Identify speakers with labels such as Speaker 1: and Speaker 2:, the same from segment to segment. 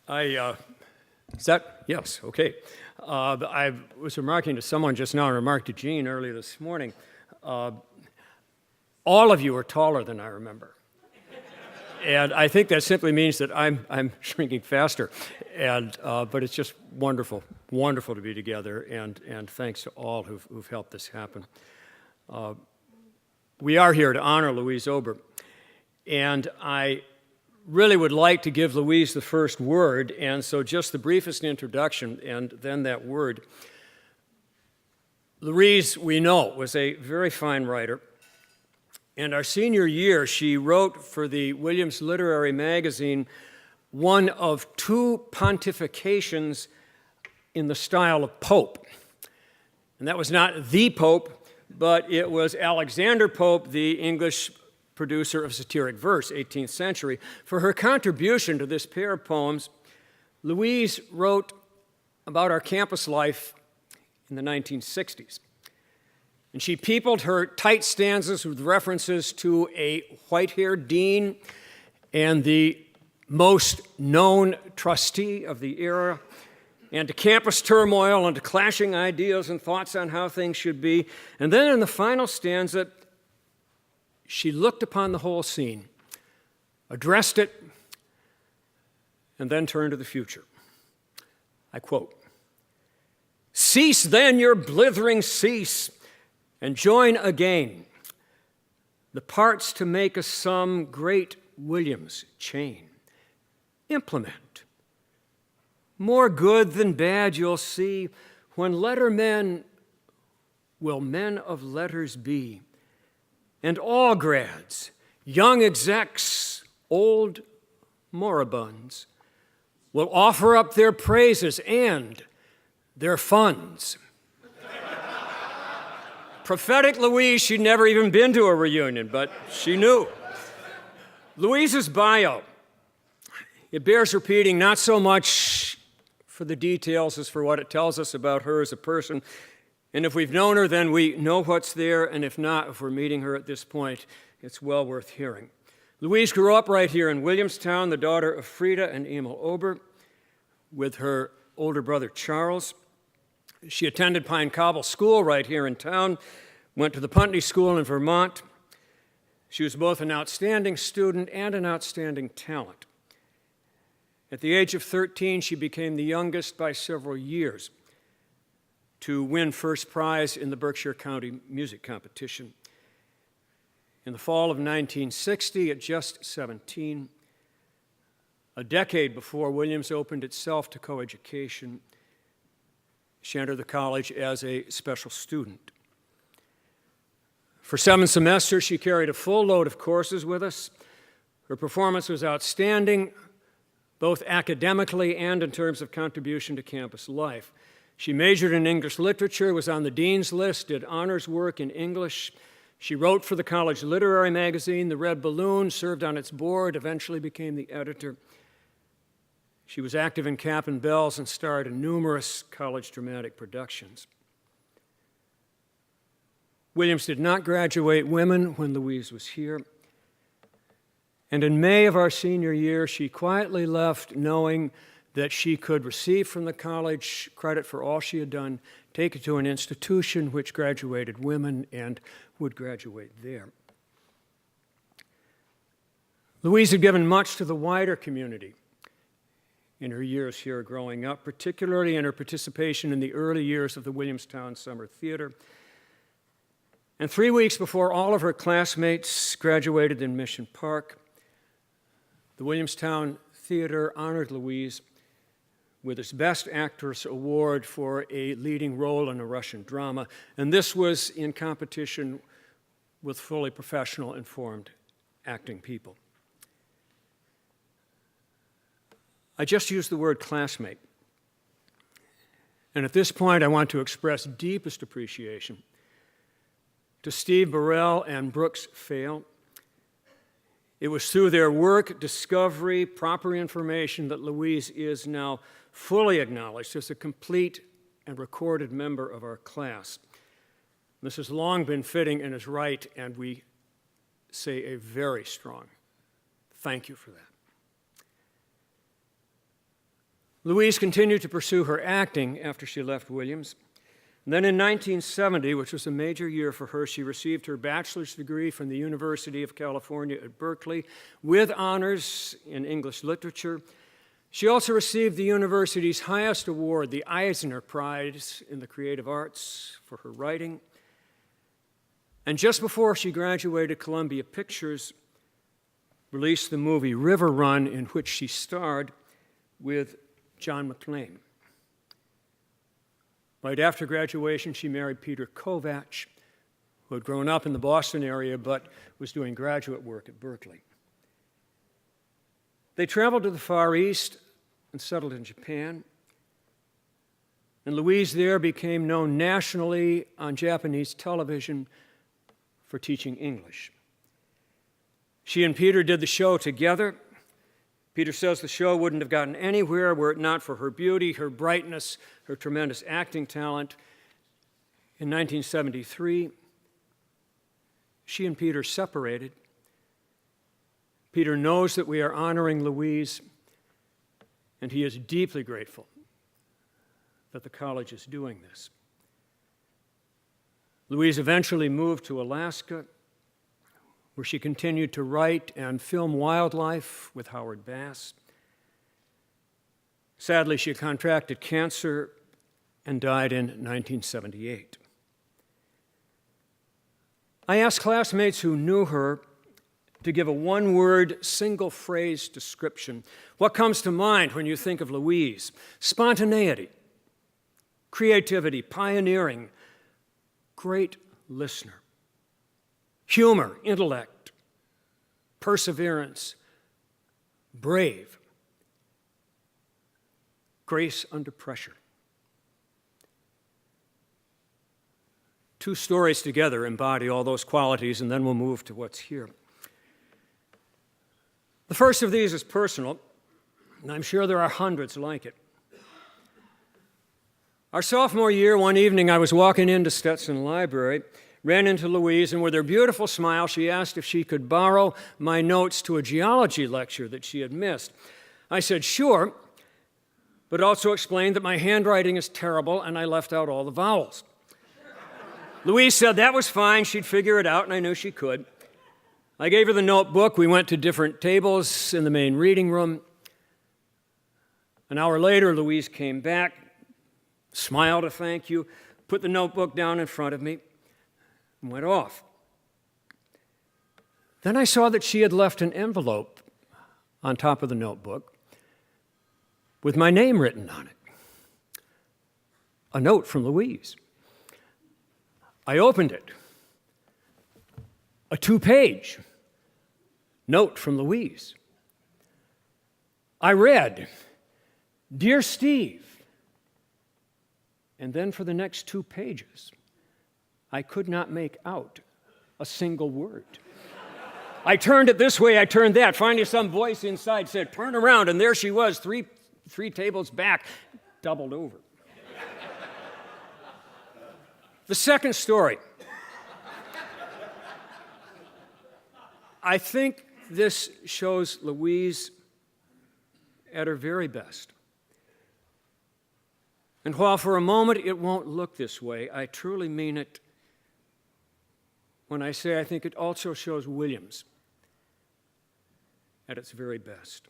Speaker 1: Is that? Yes, okay. I was remarking to someone just now, and remarked to Jean earlier this morning, all of you are taller than I remember. And I think that simply means that I'm shrinking faster. But it's just wonderful to be together, and thanks to all who've helped this happen. We are here to honor Louise Ober, and I really would like to give Louise the first word, and so just the briefest introduction and then that word. Louise, we know, was a very fine writer. And our senior year, she wrote for the Williams Literary Magazine one of two pontifications in the style of Pope. And that was not the Pope, but it was Alexander Pope, the English producer of satiric verse, 18th century. For her contribution to this pair of poems, Louise wrote about our campus life in the 1960s. And she peopled her tight stanzas with references to a white-haired dean and the most known trustee of the era, and to campus turmoil and to clashing ideas and thoughts on how things should be. And then in the final stanza, she looked upon the whole scene, addressed it, and then turned to the future. I quote, "Cease then your blithering cease, and join again the parts to make us some great Williams chain. Implement. More good than bad you'll see when lettermen will men of letters be, and all grads, young execs, old moribunds, will offer up their praises and their funds." Prophetic Louise, she'd never even been to a reunion, but she knew. Louise's bio, it bears repeating, not so much for the details as for what it tells us about her as a person. And if we've known her, then we know what's there, and if not, if we're meeting her at this point, it's well worth hearing. Louise grew up right here in Williamstown, the daughter of Frida and Emil Ober, with her older brother Charles. She attended Pine Cobble School right here in town, went to the Putney School in Vermont. She was both an outstanding student and an outstanding talent. At the age of 13, she became the youngest by several years to win first prize in the Berkshire County Music Competition. In the fall of 1960, at just 17, a decade before Williams opened itself to coeducation, she entered the college as a special student. For 7 semesters, she carried a full load of courses with us. Her performance was outstanding, both academically and in terms of contribution to campus life. She majored in English literature, was on the dean's list, did honors work in English. She wrote for the college literary magazine, The Red Balloon, served on its board, eventually became the editor. She was active in Cap and Bells and starred in numerous college dramatic productions. Williams did not graduate women when Louise was here. And in May of our senior year, she quietly left knowing that she could receive from the college credit for all she had done, take it to an institution which graduated women and would graduate there. Louise had given much to the wider community in her years here growing up, particularly in her participation in the early years of the Williamstown Summer Theater. And 3 weeks before all of her classmates graduated in Mission Park, the Williamstown Theater honored Louise with its Best Actress Award for a leading role in a Russian drama, and this was in competition with fully professional, informed acting people. I just used the word classmate. And at this point, I want to express deepest appreciation to Steve Burrell and Brooks Fail. It was through their work, discovery, proper information that Louise is now fully acknowledged as a complete and recorded member of our class. This has long been fitting and is right, and we say a very strong thank you for that. Louise continued to pursue her acting after she left Williams. And then in 1970, which was a major year for her, she received her bachelor's degree from the University of California at Berkeley with honors in English literature. She also received the university's highest award, the Eisner Prize in the Creative Arts, for her writing. And just before she graduated, Columbia Pictures released the movie River Run, in which she starred with John McClane. Right after graduation, she married Peter Kovacs, who had grown up in the Boston area but was doing graduate work at Berkeley. They traveled to the Far East and settled in Japan. And Louise there became known nationally on Japanese television for teaching English. She and Peter did the show together. Peter says the show wouldn't have gotten anywhere were it not for her beauty, her brightness, her tremendous acting talent. In 1973, she and Peter separated. Peter knows that we are honoring Louise, and he is deeply grateful that the college is doing this. Louise eventually moved to Alaska, where she continued to write and film wildlife with Howard Bass. Sadly, she contracted cancer and died in 1978. I asked classmates who knew her to give a one-word, single-phrase description. What comes to mind when you think of Louise? Spontaneity, creativity, pioneering, great listener, humor, intellect, perseverance, brave, grace under pressure. Two stories together embody all those qualities, and then we'll move to what's here. The first of these is personal, and I'm sure there are hundreds like it. Our sophomore year, one evening, I was walking into Stetson Library, ran into Louise, and with her beautiful smile, she asked if she could borrow my notes to a geology lecture that she had missed. I said, sure, but also explained that my handwriting is terrible and I left out all the vowels. Louise said that was fine, she'd figure it out, and I knew she could. I gave her the notebook. We went to different tables in the main reading room. An hour later, Louise came back, smiled a thank you, put the notebook down in front of me, and went off. Then I saw that she had left an envelope on top of the notebook with my name written on it. A note from Louise. I opened it. A 2-page note from Louise. I read, "Dear Steve," and then for the next 2 pages, I could not make out a single word. I turned it this way, I turned that. Finally, some voice inside said, "Turn around," and there she was, three tables back, doubled over. The second story. I think this shows Louise at her very best. And while for a moment it won't look this way, I truly mean it when I say I think it also shows Williams at its very best.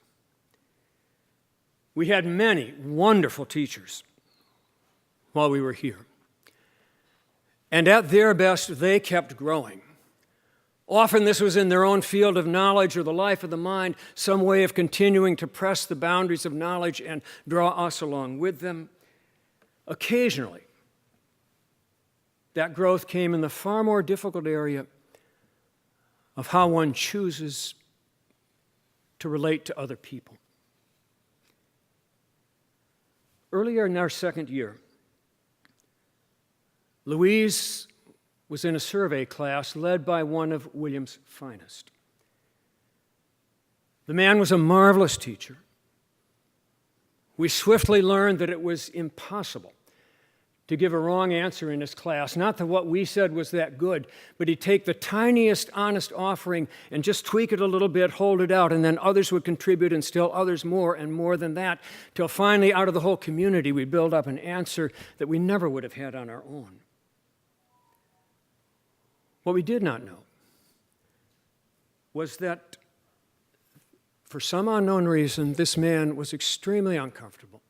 Speaker 1: We had many wonderful teachers while we were here. And at their best, they kept growing. Often this was in their own field of knowledge or the life of the mind, some way of continuing to press the boundaries of knowledge and draw us along with them. Occasionally, that growth came in the far more difficult area of how one chooses to relate to other people. Earlier in our second year, Louise was in a survey class led by one of Williams' finest. The man was a marvelous teacher. We swiftly learned that it was impossible to give a wrong answer in his class. Not that what we said was that good, but he'd take the tiniest honest offering and just tweak it a little bit, hold it out, and then others would contribute and still others more and more than that, till finally out of the whole community we build up an answer that we never would have had on our own. What we did not know was that for some unknown reason, this man was extremely uncomfortable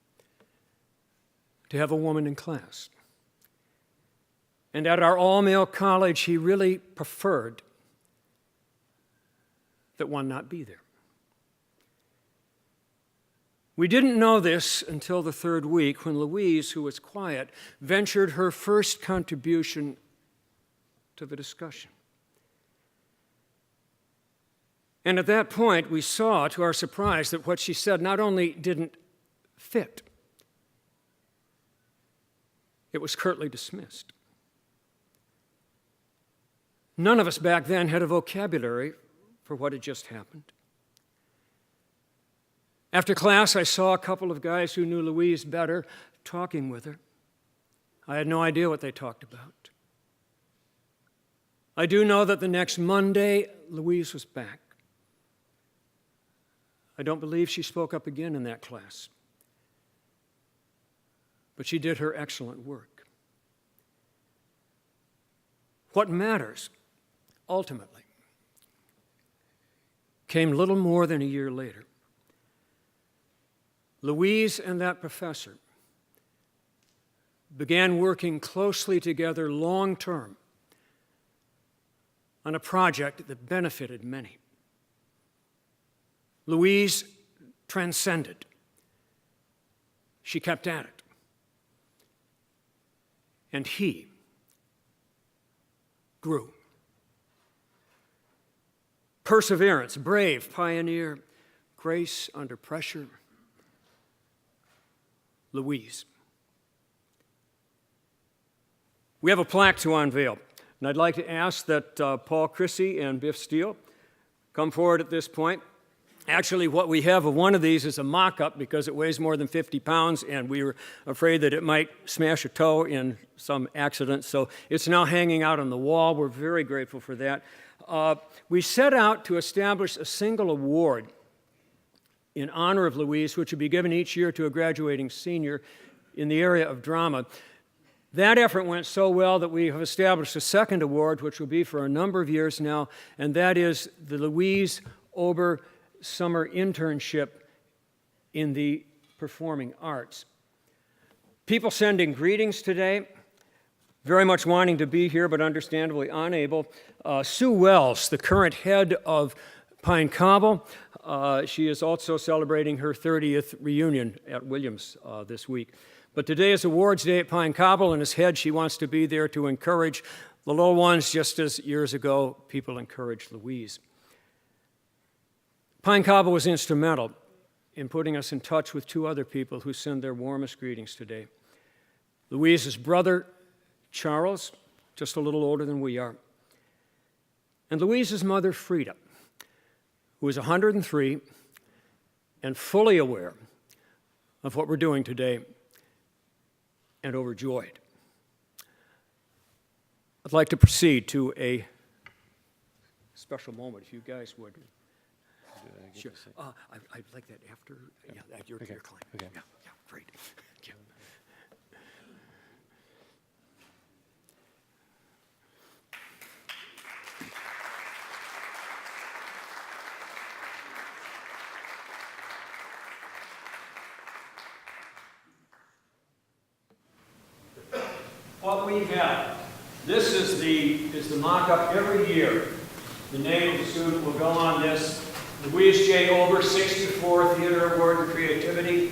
Speaker 1: to have a woman in class. And at our all-male college, he really preferred that one not be there. We didn't know this until the third week when Louise, who was quiet, ventured her first contribution to the discussion. And at that point, we saw, to our surprise, that what she said not only didn't fit, it was curtly dismissed. None of us back then had a vocabulary for what had just happened. After class, I saw a couple of guys who knew Louise better talking with her. I had no idea what they talked about. I do know that the next Monday, Louise was back. I don't believe she spoke up again in that class. But she did her excellent work. What matters, ultimately, came little more than a year later. Louise and that professor began working closely together long-term on a project that benefited many. Louise transcended. She kept at it. And he grew. Perseverance, brave, pioneer, grace under pressure. Louise. We have a plaque to unveil, and I'd like to ask that Paul Chrissy and Biff Steele come forward at this point. Actually, what we have of one of these is a mock-up because it weighs more than 50 pounds, and we were afraid that it might smash a toe in some accident. So it's now hanging out on the wall. We're very grateful for that. We set out to establish a single award in honor of Louise, which would be given each year to a graduating senior in the area of drama. That effort went so well that we have established a second award, which will be for a number of years now, and that is the Louise Ober Summer Internship in the Performing Arts. People sending greetings today, very much wanting to be here but understandably unable. Sue Wells, the current head of Pine Cobble, she is also celebrating her 30th reunion at Williams this week. But today is awards day at Pine Cobble, and as head, she wants to be there to encourage the little ones, just as years ago people encouraged Louise. Pine Cobble was instrumental in putting us in touch with two other people who send their warmest greetings today. Louise's brother, Charles, just a little older than we are, and Louise's mother, Frida, who is 103 and fully aware of what we're doing today and overjoyed. I'd like to proceed to a special moment, if you guys would. Sure. I'd like that after. Yeah, your client. Okay. Yeah, great. Yeah. What we have, this is the mock-up every year. The name of the student will go on this. Louise J. Ober, 64 Theater Award in Creativity.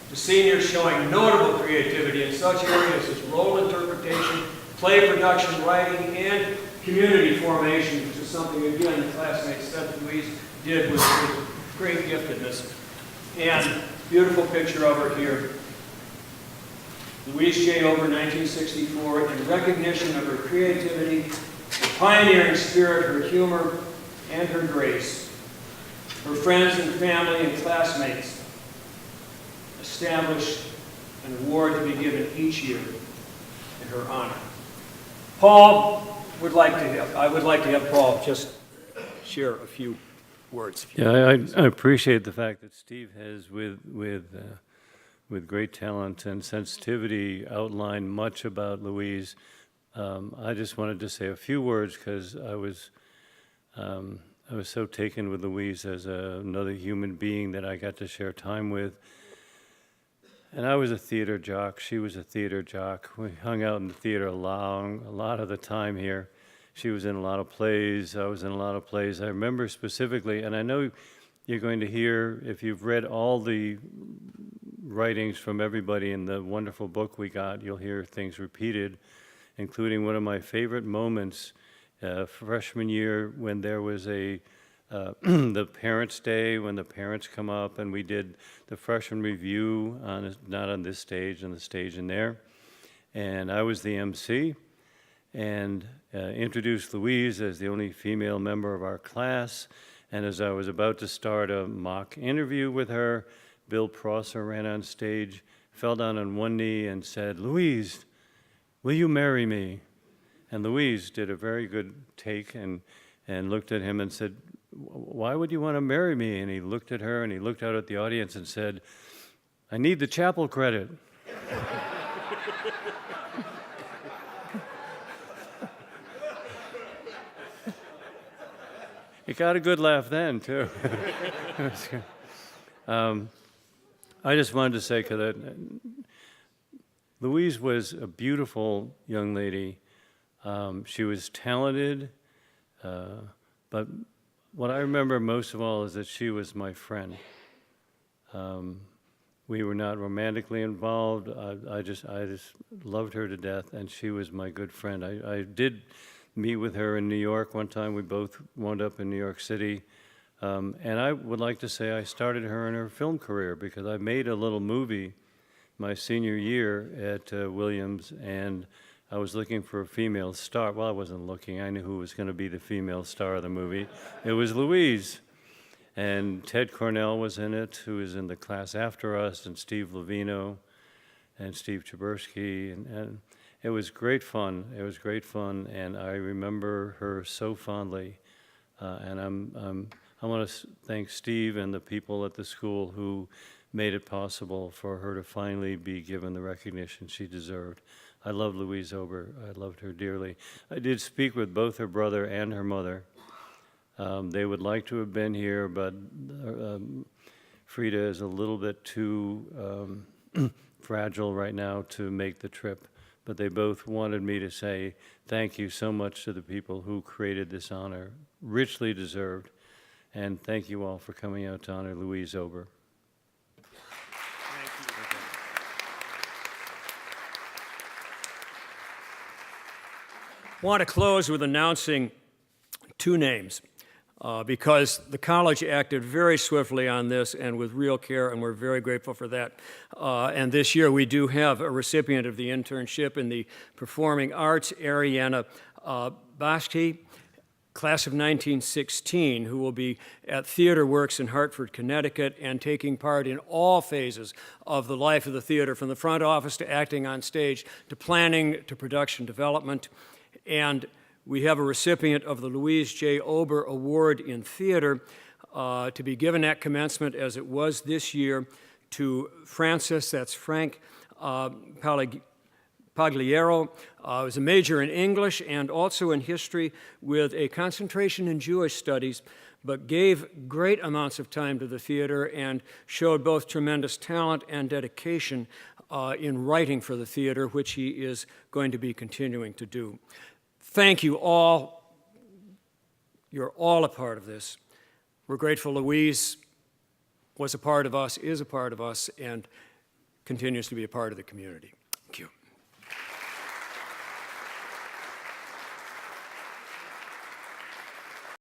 Speaker 1: The seniors showing notable creativity in such areas as role interpretation, play production, writing, and community formation, which is something, again, the classmates said that Louise did with great giftedness. And beautiful picture of her here. Louise J. Ober, 1964, in recognition of her creativity, her pioneering spirit, her humor, and her grace. Her friends and family and classmates established an award to be given each year her honor. Paul would like to, I would like to have Paul just share a few words.
Speaker 2: Yeah, I appreciate the fact that Steve has, with great talent and sensitivity, outlined much about Louise. I just wanted to say a few words because I was so taken with Louise as another human being that I got to share time with. And I was a theater jock. She was a theater jock. We hung out in the theater a lot of the time here. She was in a lot of plays. I was in a lot of plays. I remember specifically, and I know you're going to hear, if you've read all the writings from everybody in the wonderful book we got, you'll hear things repeated, including one of my favorite moments, freshman year, when there was the Parents' Day, when the parents come up, and we did the freshman review, not on this stage, on the stage in there. And I was the MC, and introduced Louise as the only female member of our class. And as I was about to start a mock interview with her, Bill Prosser ran on stage, fell down on one knee and said, "Louise, will you marry me?" And Louise did a very good take and looked at him and said, "Why would you want to marry me?" And he looked at her and he looked out at the audience and said, "I need the chapel credit." It got a good laugh then, too. I just wanted to say that Louise was a beautiful young lady. She was talented, but what I remember most of all is that she was my friend. We were not romantically involved. I just loved her to death, and she was my good friend. I did meet with her in New York one time. We both wound up in New York City. And I would like to say I started her in her film career because I made a little movie my senior year at Williams, and I was looking for a female star. Well, I wasn't looking. I knew who was going to be the female star of the movie. It was Louise. And Ted Cornell was in it, who was in the class after us, and Steve Lovino and Steve Chabursky, and it was great fun. It was great fun, and I remember her so fondly. And I want to thank Steve and the people at the school who made it possible for her to finally be given the recognition she deserved. I love Louise Ober. I loved her dearly. I did speak with both her brother and her mother. They would like to have been here, but Frida is a little bit too fragile right now to make the trip. But they both wanted me to say thank you so much to the people who created this honor, richly deserved. And thank you all for coming out to honor Louise Ober.
Speaker 1: Thank you. I want to close with announcing two names. Because the college acted very swiftly on this and with real care, and we're very grateful for that. And this year we do have a recipient of the internship in the performing arts, Ariana Bashki, class of 1916, who will be at Theater Works in Hartford, Connecticut, and taking part in all phases of the life of the theater, from the front office to acting on stage, to planning, to production development. And we have a recipient of the Louise J. Ober Award in Theater to be given at commencement, as it was this year, to Francis, that's Frank Pagliaro, was a major in English and also in history with a concentration in Jewish studies, but gave great amounts of time to the theater and showed both tremendous talent and dedication in writing for the theater, which he is going to be continuing to do. Thank you all. You're all a part of this. We're grateful Louise was a part of us, is a part of us, and continues to be a part of the community. Thank you.